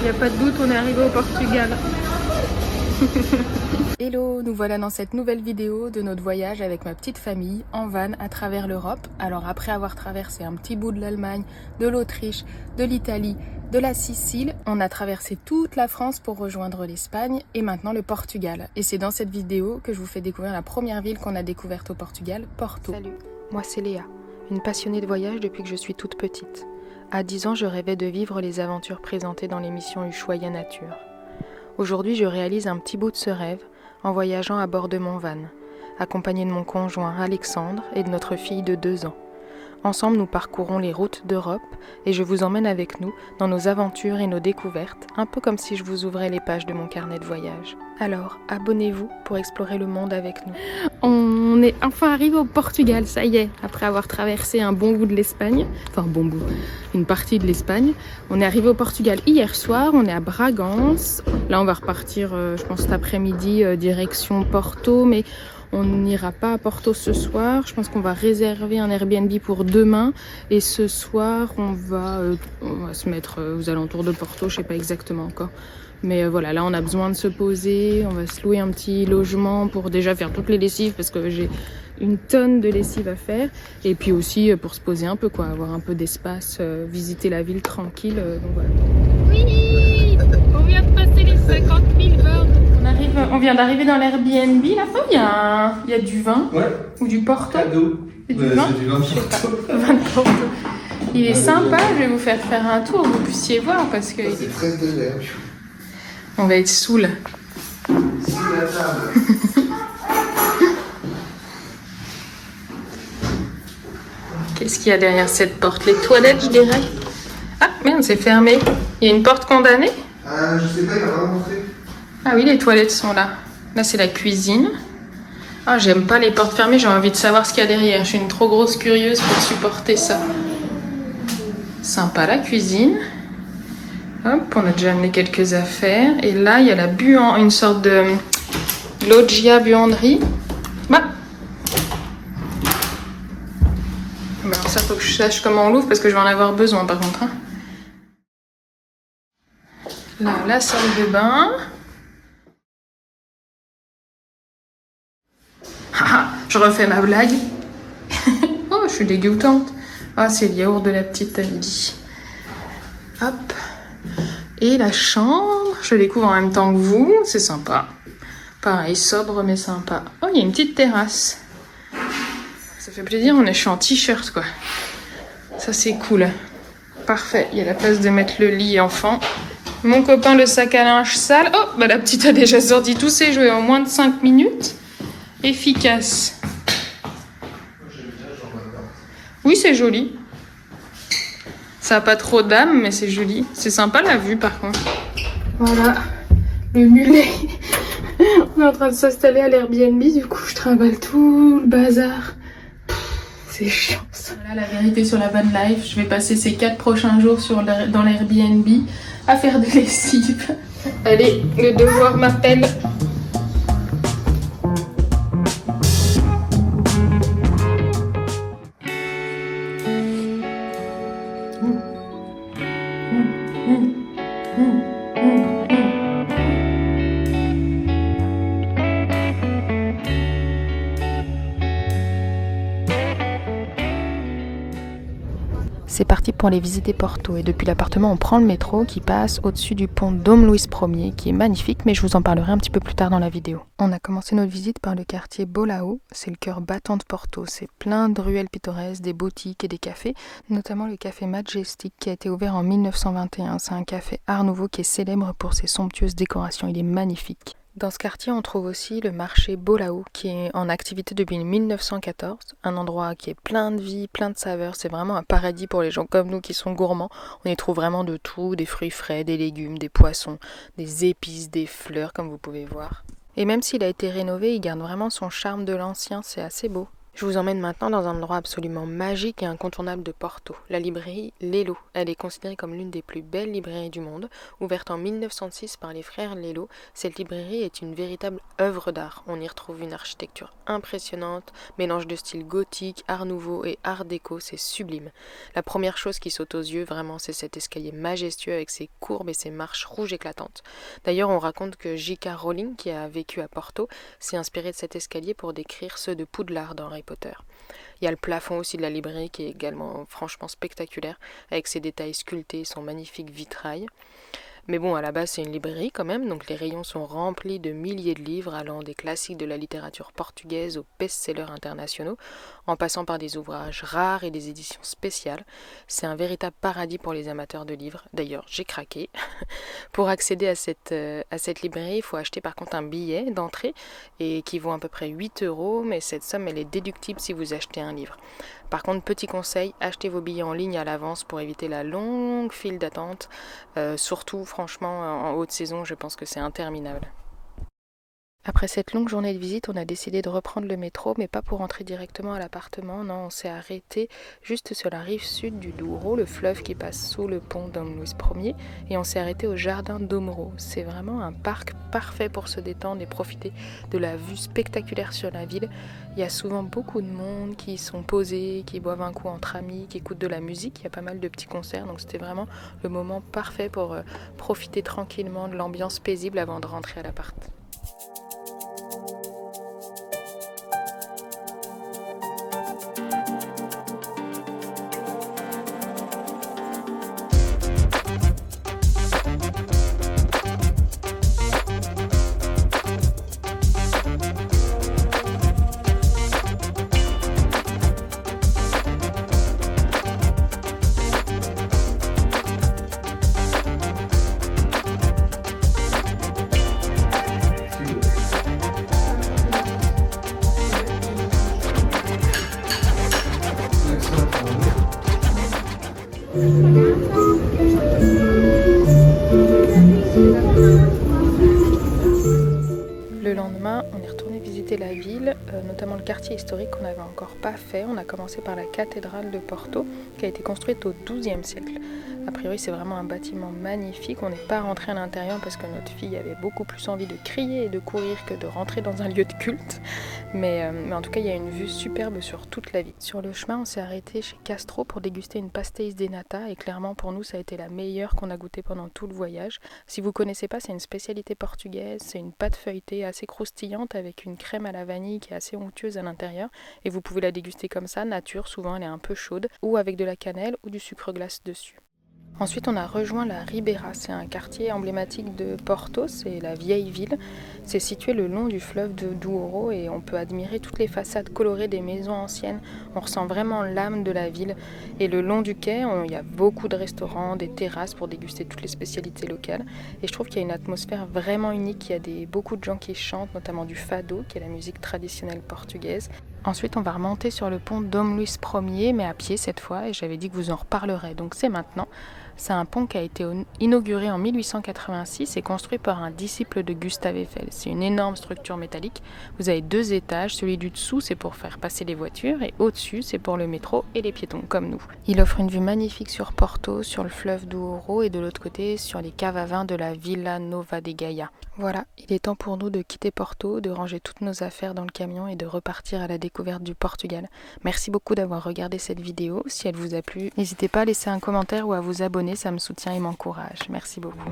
Il n'y a pas de doute, on est arrivé au Portugal. Hello, nous voilà dans cette nouvelle vidéo de notre voyage avec ma petite famille en van à travers l'Europe. Alors après avoir traversé un petit bout de l'Allemagne, de l'Autriche, de l'Italie, de la Sicile, on a traversé toute la France pour rejoindre l'Espagne et maintenant le Portugal. Et c'est dans cette vidéo que je vous fais découvrir la première ville qu'on a découverte au Portugal, Porto. Salut, moi c'est Léa, une passionnée de voyage depuis que je suis toute petite. À 10 ans, je rêvais de vivre les aventures présentées dans l'émission Ushuaïa Nature. Aujourd'hui, je réalise un petit bout de ce rêve en voyageant à bord de mon van, accompagné de mon conjoint Alexandre et de notre fille de 2 ans. Ensemble, nous parcourons les routes d'Europe et je vous emmène avec nous dans nos aventures et nos découvertes, un peu comme si je vous ouvrais les pages de mon carnet de voyage. Alors, abonnez-vous pour explorer le monde avec nous. On est enfin arrivé au Portugal, ça y est, après avoir traversé un bon bout de l'Espagne, enfin bon bout, une partie de l'Espagne. On est arrivé au Portugal hier soir, on est à Bragance. Là, on va repartir, je pense, cet après-midi, direction Porto, mais on n'ira pas à Porto ce soir. Je pense qu'on va réserver un Airbnb pour demain. Et ce soir, on va se mettre aux alentours de Porto, je sais pas exactement encore. Mais voilà, là on a besoin de se poser, on va se louer un petit logement pour déjà faire toutes les lessives parce que j'ai une tonne de lessive à faire. Et puis aussi pour se poser un peu, quoi, avoir un peu d'espace, visiter la ville tranquille. Donc voilà. Oui, on vient de passer les 50 000 bornes. On vient d'arriver dans l'Airbnb. Là-bas, il y a du vin, ouais. Ou du Porto. Cadeau. C'est du vin, c'est du vin Porto. Vin de Porto. Il est sympa, je vais vous faire un tour, vous puissiez voir parce que... C'est 13 degrés. On va être saoul. Sous la table. Qu'est-ce qu'il y a derrière cette porte? Les toilettes, je dirais. Ah, merde, c'est fermé. Il y a une porte condamnée? Je sais pas, il m'a pas montré. Ah oui, les toilettes sont là. Là, c'est la cuisine. Ah, j'aime pas les portes fermées, j'ai envie de savoir ce qu'il y a derrière. Je suis une trop grosse curieuse pour supporter ça. Sympa, la cuisine. Hop, on a déjà amené quelques affaires. Et là, il y a la une sorte de loggia buanderie. Bah. Alors ça, faut que je sache comment on l'ouvre parce que je vais en avoir besoin par contre. Hein. Là, la salle de bain. Je refais ma blague. Oh, je suis dégoûtante. Ah, c'est le yaourt de la petite Andy. Hop. Et la chambre, je découvre en même temps que vous, c'est sympa. Pareil, sobre mais sympa. Oh, il y a une petite terrasse. Ça fait plaisir, je suis en t-shirt quoi. Ça c'est cool. Parfait, il y a la place de mettre le lit enfant. Mon copain le sac à linge sale. Oh, bah la petite a déjà sorti tous ses jouets en moins de 5 minutes. Efficace. Oui, c'est joli. Ça n'a pas trop d'âme, mais c'est joli. C'est sympa la vue par contre. Voilà, le mulet. On est en train de s'installer à l'Airbnb, du coup je trimballe tout le bazar. C'est chiant ça. Voilà la vérité sur la van life. Je vais passer ces 4 prochains jours dans l'Airbnb à faire des lessives. Allez, le devoir m'appelle. C'est parti pour aller visiter Porto et depuis l'appartement on prend le métro qui passe au-dessus du pont Dom Luís Ier qui est magnifique mais je vous en parlerai un petit peu plus tard dans la vidéo. On a commencé notre visite par le quartier Bolao, c'est le cœur battant de Porto, c'est plein de ruelles pittoresques, des boutiques et des cafés, notamment le café Majestic qui a été ouvert en 1921, c'est un café art nouveau qui est célèbre pour ses somptueuses décorations, il est magnifique. Dans ce quartier, on trouve aussi le marché Bolao qui est en activité depuis 1914, un endroit qui est plein de vie, plein de saveurs, c'est vraiment un paradis pour les gens comme nous qui sont gourmands. On y trouve vraiment de tout, des fruits frais, des légumes, des poissons, des épices, des fleurs comme vous pouvez voir. Et même s'il a été rénové, il garde vraiment son charme de l'ancien, c'est assez beau. Je vous emmène maintenant dans un endroit absolument magique et incontournable de Porto, la librairie Lelo. Elle est considérée comme l'une des plus belles librairies du monde. Ouverte en 1906 par les frères Lelo, cette librairie est une véritable œuvre d'art. On y retrouve une architecture impressionnante, mélange de styles gothique, art nouveau et art déco, c'est sublime. La première chose qui saute aux yeux, vraiment, c'est cet escalier majestueux avec ses courbes et ses marches rouges éclatantes. D'ailleurs, on raconte que J.K. Rowling, qui a vécu à Porto, s'est inspiré de cet escalier pour décrire ceux de Poudlard dans Harry Potter. Il y a le plafond aussi de la librairie qui est également franchement spectaculaire avec ses détails sculptés et son magnifique vitrail. Mais bon, à la base c'est une librairie quand même, donc les rayons sont remplis de milliers de livres allant des classiques de la littérature portugaise aux best-sellers internationaux, en passant par des ouvrages rares et des éditions spéciales. C'est un véritable paradis pour les amateurs de livres. D'ailleurs, j'ai craqué. Pour accéder à cette librairie, il faut acheter par contre un billet d'entrée et qui vaut à peu près 8 €, mais cette somme elle est déductible si vous achetez un livre. Par contre, petit conseil, achetez vos billets en ligne à l'avance pour éviter la longue file d'attente. Surtout, franchement, en haute saison, je pense que c'est interminable. Après cette longue journée de visite, on a décidé de reprendre le métro, mais pas pour rentrer directement à l'appartement. Non, on s'est arrêté juste sur la rive sud du Douro, le fleuve qui passe sous le pont Dom Luís Ier, et on s'est arrêté au jardin Domoro. C'est vraiment un parc parfait pour se détendre et profiter de la vue spectaculaire sur la ville. Il y a souvent beaucoup de monde qui sont posés, qui boivent un coup entre amis, qui écoutent de la musique. Il y a pas mal de petits concerts, donc c'était vraiment le moment parfait pour profiter tranquillement de l'ambiance paisible avant de rentrer à l'appart. Le lendemain, on est retourné visiter la ville, notamment le quartier historique qu'on n'avait encore pas fait. On a commencé par la cathédrale de Porto, qui a été construite au XIIe siècle. A priori, c'est vraiment un bâtiment magnifique. On n'est pas rentré à l'intérieur parce que notre fille avait beaucoup plus envie de crier et de courir que de rentrer dans un lieu de culte. Mais en tout cas, il y a une vue superbe sur toute la ville. Sur le chemin, on s'est arrêté chez Castro pour déguster une pastéis de nata. Et clairement, pour nous, ça a été la meilleure qu'on a goûtée pendant tout le voyage. Si vous ne connaissez pas, c'est une spécialité portugaise. C'est une pâte feuilletée assez croustillante avec une crème à la vanille qui est assez onctueuse à l'intérieur. Et vous pouvez la déguster comme ça, nature. Souvent, elle est un peu chaude. Ou avec de la cannelle ou du sucre glace dessus. Ensuite, on a rejoint la Ribeira, c'est un quartier emblématique de Porto, c'est la vieille ville. C'est situé le long du fleuve de Douro et on peut admirer toutes les façades colorées des maisons anciennes. On ressent vraiment l'âme de la ville. Et le long du quai, il y a beaucoup de restaurants, des terrasses pour déguster toutes les spécialités locales. Et je trouve qu'il y a une atmosphère vraiment unique. Il y a beaucoup de gens qui chantent, notamment du fado, qui est la musique traditionnelle portugaise. Ensuite, on va remonter sur le pont Dom Luís Ier, mais à pied cette fois, et j'avais dit que vous en reparlerez, donc c'est maintenant. C'est un pont qui a été inauguré en 1886 et construit par un disciple de Gustave Eiffel. C'est une énorme structure métallique. Vous avez 2 étages, celui du dessous c'est pour faire passer les voitures et au-dessus c'est pour le métro et les piétons comme nous. Il offre une vue magnifique sur Porto, sur le fleuve Douro et de l'autre côté sur les caves à vin de la Vila Nova de Gaia. Voilà, il est temps pour nous de quitter Porto, de ranger toutes nos affaires dans le camion et de repartir à la découverte du Portugal. Merci beaucoup d'avoir regardé cette vidéo. Si elle vous a plu, n'hésitez pas à laisser un commentaire ou à vous abonner, ça me soutient et m'encourage. Merci beaucoup.